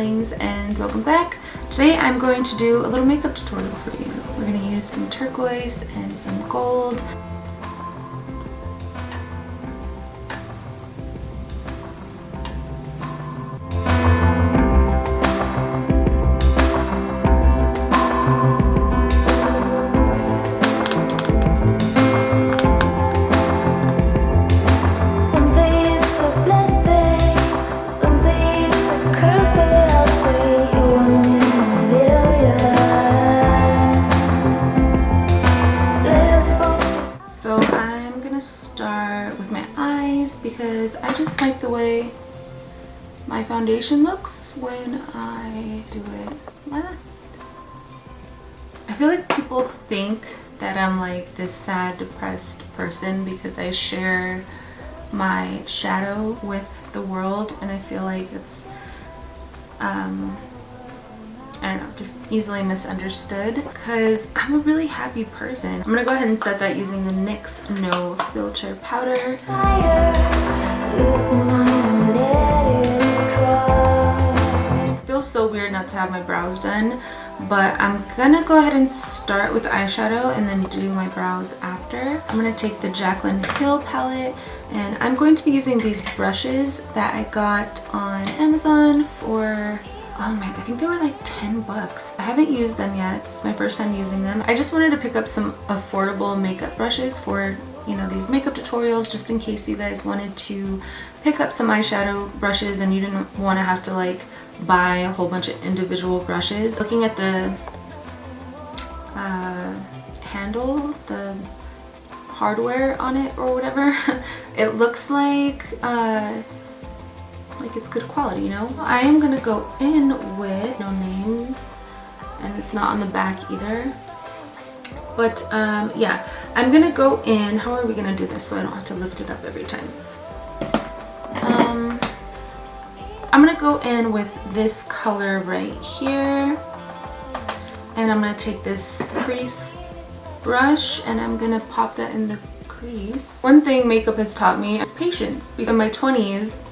darlings, and welcome back. Today I'm going to do a little makeup tutorial for you. We're going to use some turquoise and some gold. Because I just like the way my foundation looks when I do it last. I feel like people think that I'm like this sad, depressed person because I share my shadow with the world, and I feel like it's I don't know, just easily misunderstood because I'm a really happy person. I'm gonna go ahead and set that using the Nyx No filter powder. It feels so weird not to have my brows done, but I'm gonna go ahead and start with eyeshadow and then do my brows after. I'm gonna take the Jaclyn Hill palette, and I'm going to be using these brushes that I got on Amazon for, oh my, I think they were like 10 bucks. I haven't used them yet. It's my first time using them. I just wanted to pick up some affordable makeup brushes for, you know, these makeup tutorials, just in case you guys wanted to pick up some eyeshadow brushes and you didn't want to have to like buy a whole bunch of individual brushes. Looking at the handle, the hardware on it or whatever, it looks like it's good quality, you know? I am gonna go in with no names, and it's not on the back either. But yeah, I'm gonna go in. How are we gonna do this so I don't have to lift it up every time? I'm gonna go in with this color right here, and I'm gonna take this crease brush and I'm gonna pop that in the crease. One thing makeup has taught me is patience, because in my 20s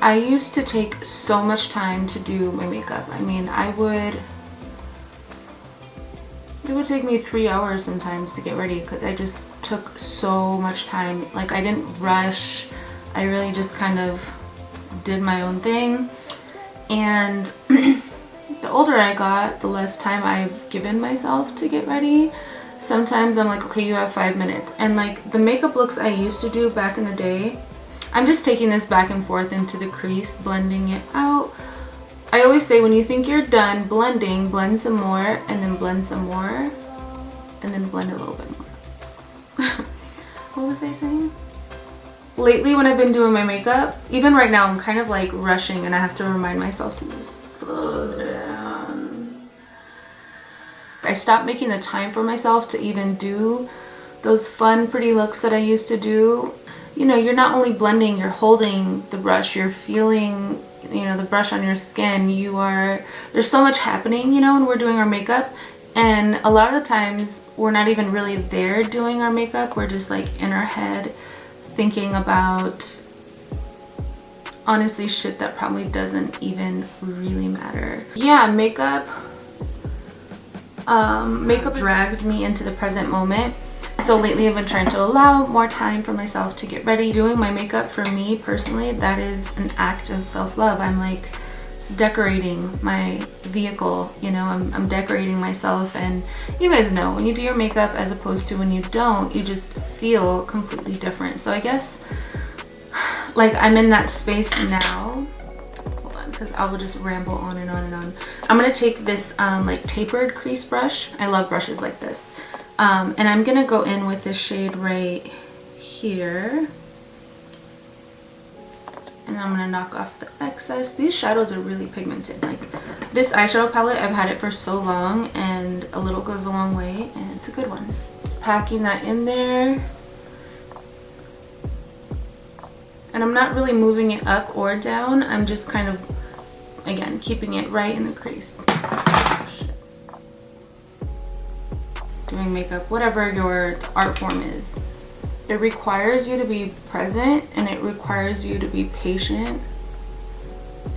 I used to take so much time to do my makeup. I mean, it would take me 3 hours sometimes to get ready because I just took so much time. Like, I didn't rush. I really just kind of did my own thing. And the older I got, the less time I've given myself to get ready. Sometimes I'm like, okay, you have 5 minutes. And like the makeup looks I used to do back in the day, I'm just taking this back and forth into the crease, blending it out. I always say when you think you're done blending, blend some more, and then blend some more, and then blend a little bit more. What was I saying? Lately when I've been doing my makeup, even right now, I'm kind of like rushing and I have to remind myself to just slow down. I stopped making the time for myself to even do those fun, pretty looks that I used to do. You know, you're not only blending, you're holding the brush, you're feeling, you know, the brush on your skin. There's so much happening, you know, when we're doing our makeup. And a lot of the times we're not even really there doing our makeup. We're just like in our head thinking about, honestly, shit that probably doesn't even really matter. Yeah, makeup drags me into the present moment. So lately I've been trying to allow more time for myself to get ready. Doing my makeup, for me personally, that is an act of self-love. I'm like decorating my vehicle, you know, I'm decorating myself. And you guys know, when you do your makeup as opposed to when you don't, you just feel completely different. So I guess like I'm in that space now. Hold on, because I will just ramble on and on and on. I'm gonna take this like tapered crease brush. I love brushes like this. And I'm gonna go in with this shade right here, and I'm gonna knock off the excess. These shadows are really pigmented. Like, this eyeshadow palette, I've had it for so long, and a little goes a long way, and it's a good one. Just packing that in there, and I'm not really moving it up or down. I'm just kind of, again, keeping it right in the crease. Doing makeup, whatever your art form is, it requires you to be present, and it requires you to be patient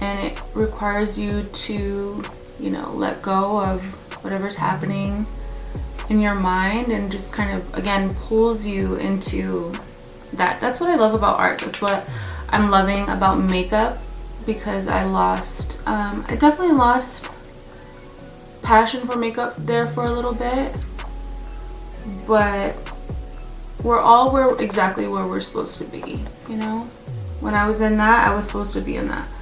and it requires you to, you know, let go of whatever's happening in your mind and just kind of, again, pulls you into that. That's what I love about art. That's what I'm loving about makeup, because I definitely lost passion for makeup there for a little bit, but we're exactly where we're supposed to be, you know? When I was in that, I was supposed to be in that.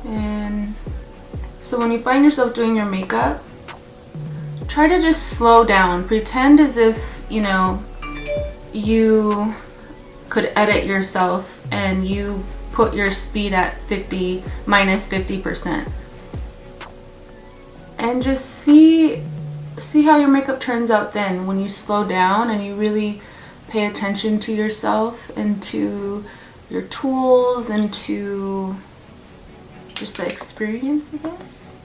And so when you find yourself doing your makeup, try to just slow down. Pretend as if, you know, you could edit yourself and you put your speed at 50 minus 50%. And just see how your makeup turns out then when you slow down and you really pay attention to yourself and to your tools and to just the experience, I guess.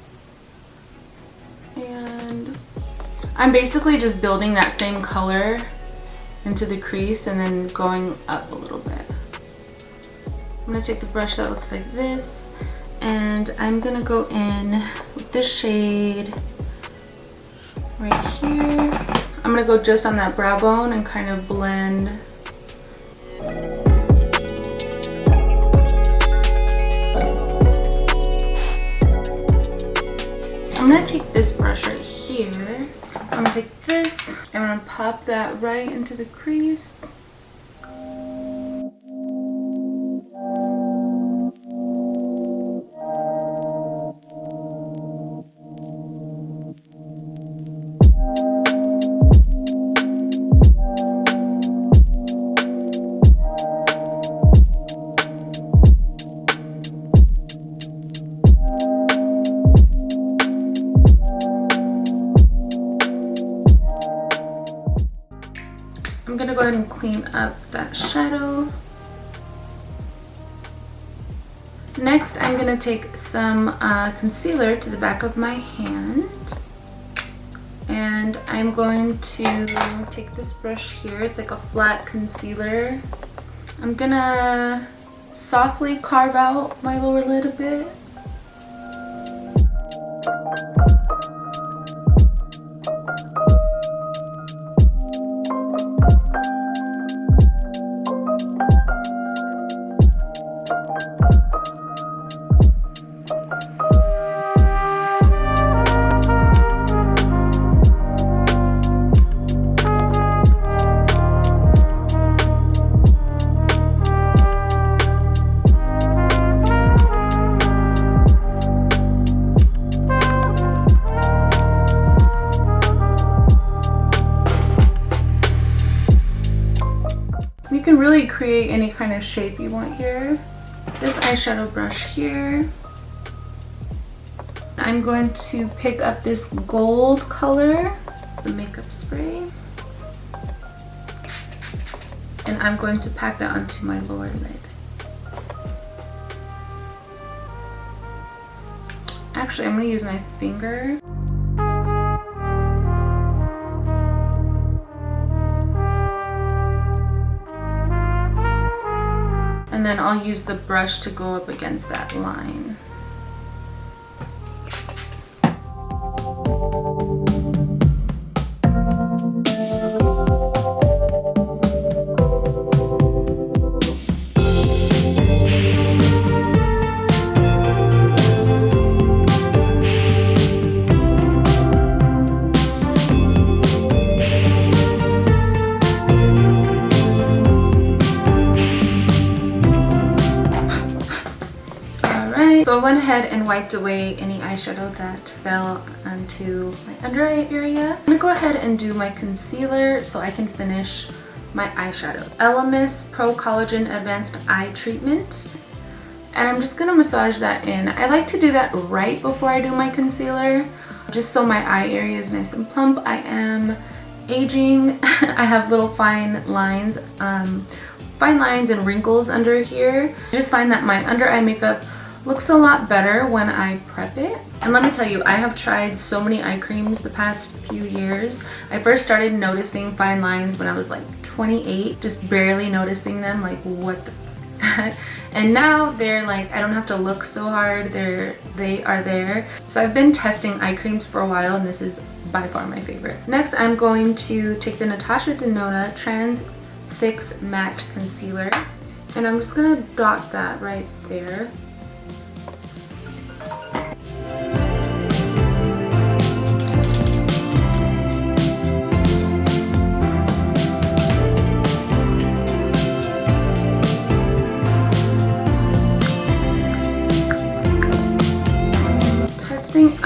And I'm basically just building that same color into the crease and then going up a little bit. I'm gonna take the brush that looks like this, and I'm gonna go in with this shade right here. I'm gonna go just on that brow bone and kind of blend. I'm gonna take this brush right here. I'm gonna take this, I'm gonna pop that right into the crease. I'm gonna go ahead and clean up that shadow. Next, I'm gonna take some concealer to the back of my hand, and I'm going to take this brush here. It's like a flat concealer. I'm gonna softly carve out my lower lid a bit. You can really create any kind of shape you want here. This eyeshadow brush here. I'm going to pick up this gold color, the makeup spray, and I'm going to pack that onto my lower lid. Actually, I'm going to use my finger. And then I'll use the brush to go up against that line. So I went ahead and wiped away any eyeshadow that fell onto my under eye area. I'm gonna go ahead and do my concealer so I can finish my eyeshadow. Elemis Pro Collagen Advanced Eye Treatment. And I'm just gonna massage that in. I like to do that right before I do my concealer, just so my eye area is nice and plump. I am aging. I have little fine lines and wrinkles under here. I just find that my under eye makeup looks a lot better when I prep it. And let me tell you, I have tried so many eye creams the past few years. I first started noticing fine lines when I was like 28, just barely noticing them, like what the And now they're like, I don't have to look so hard, they are there. So I've been testing eye creams for a while, and this is by far my favorite. Next, I'm going to take the Natasha Denona Transfix Matte Concealer, and I'm just gonna dot that right there.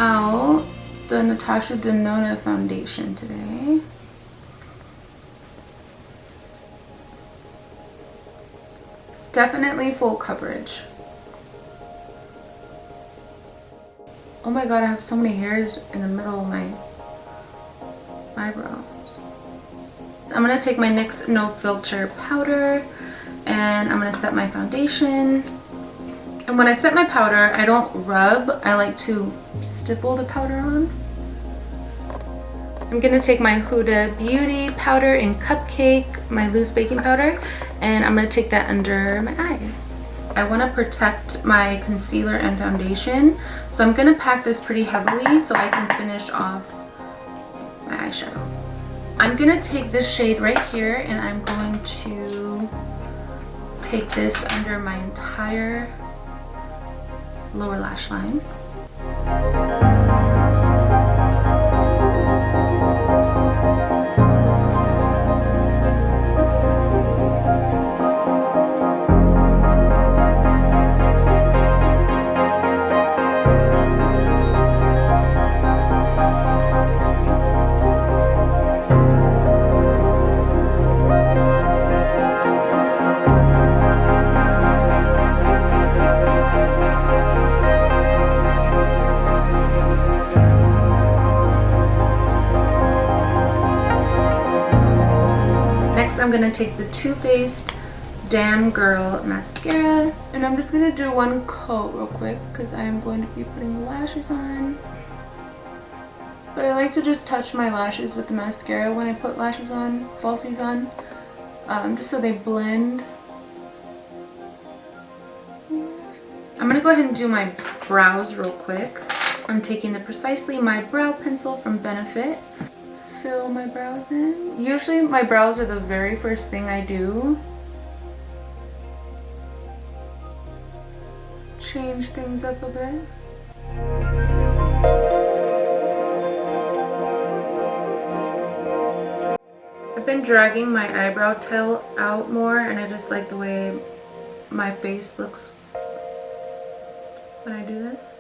Out the Natasha Denona foundation today. Definitely full coverage. Oh my god, I have so many hairs in the middle of my eyebrows. So I'm gonna take my NYX No Filter powder and I'm gonna set my foundation. And when I set my powder, I don't rub, I like to stipple the powder on. I'm gonna take my Huda Beauty powder in Cupcake, my loose baking powder, and I'm gonna take that under my eyes. I wanna protect my concealer and foundation, so I'm gonna pack this pretty heavily so I can finish off my eyeshadow. I'm gonna take this shade right here and I'm going to take this under my entire lower lash line. I'm gonna take the Too Faced Damn Girl mascara, and I'm just gonna do one coat real quick because I am going to be putting lashes on. But I like to just touch my lashes with the mascara when I put lashes on, falsies on, just so they blend. I'm gonna go ahead and do my brows real quick. I'm taking the Precisely My Brow Pencil from Benefit. Fill my brows in. Usually my brows are the very first thing I do. Change things up a bit. I've been dragging my eyebrow tail out more, and I just like the way my face looks when I do this.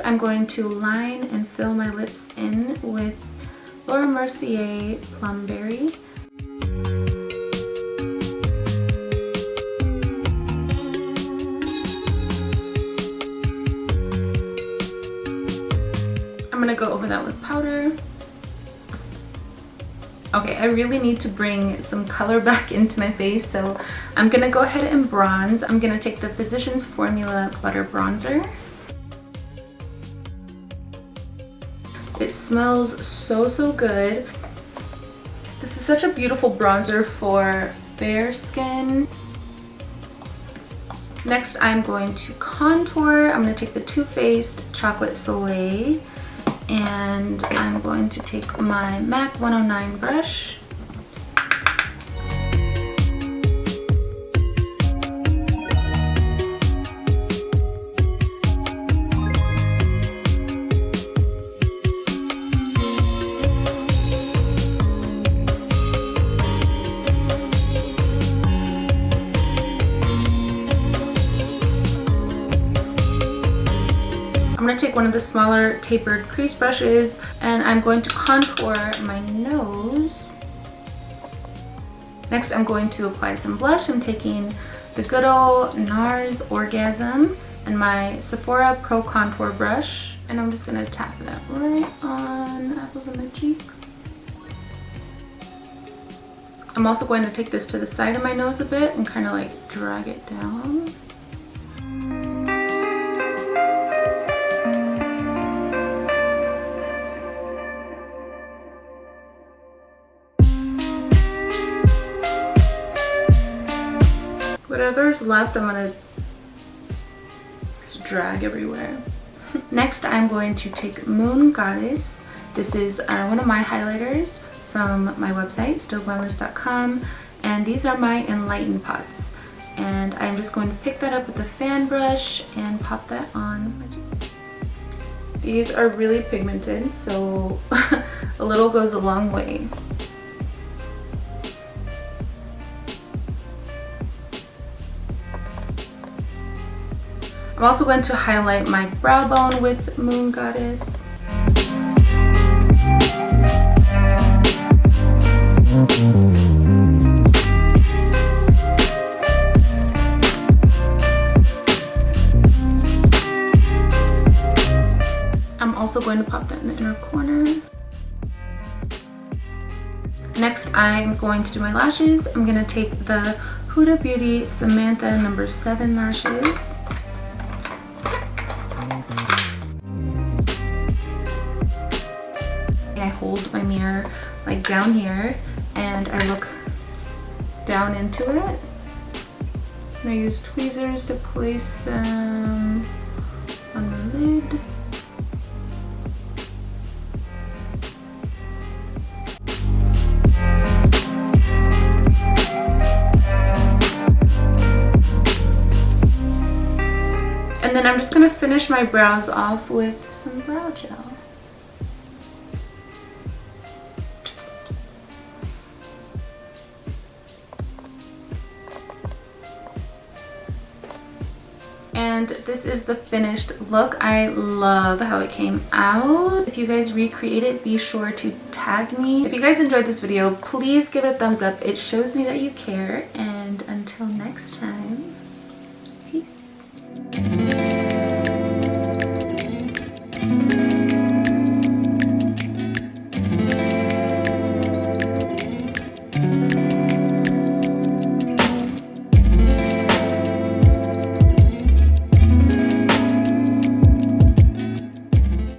I'm going to line and fill my lips in with Mercier Plumberry. I'm gonna go over that with powder. Okay, I really need to bring some color back into my face, so I'm gonna go ahead and bronze. I'm gonna take the Physcian Formula Butter Bronzer. It smells so good. This is such a beautiful bronzer for fair skin. Next, I'm going to contour. I'm going to take the Too Faced Chocolate Soleil, and I'm going to take my MAC 109 brush. I'm going to take one of the smaller tapered crease brushes and I'm going to contour my nose. Next, I'm going to apply some blush. I'm taking the good old Nars Orgasm and my Sephora Pro Contour brush. And I'm just gonna tap that right on the apples of my cheeks. I'm also going to take this to the side of my nose a bit and kind of like drag it down. Whatever's left, I'm gonna just drag everywhere. Next, I'm going to take Moon Goddess. This is one of my highlighters from my website, STILLGLAMORUS.com, and these are my Enlighten pots. And I'm just going to pick that up with a fan brush and pop that on my cheek. These are really pigmented, so a little goes a long way. I'm also going to highlight my brow bone with Moon Goddess. I'm also going to pop that in the inner corner. Next, I'm going to do my lashes. I'm going to take the Huda Beauty Samantha No. 7 lashes. I hold my mirror like down here and I look down into it. And I use tweezers to place them on the lid. And then I'm just gonna finish my brows off with some brow gel. And this is the finished look. I love how it came out. If you guys recreate it, be sure to tag me. If you guys enjoyed this video, please give it a thumbs up. It shows me that you care. And until next time.